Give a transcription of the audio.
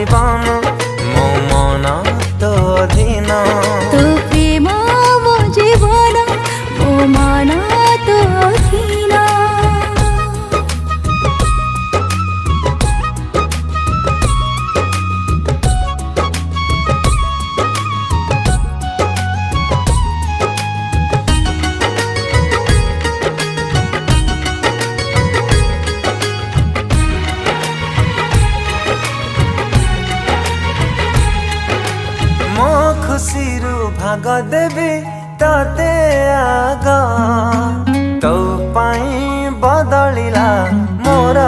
जीवन मो मन तो अधीन तो प्रेम मो जीवन मो मन तो अधीन। मो खुशी भाग देवी तते आग तो पाई बदलिला मोर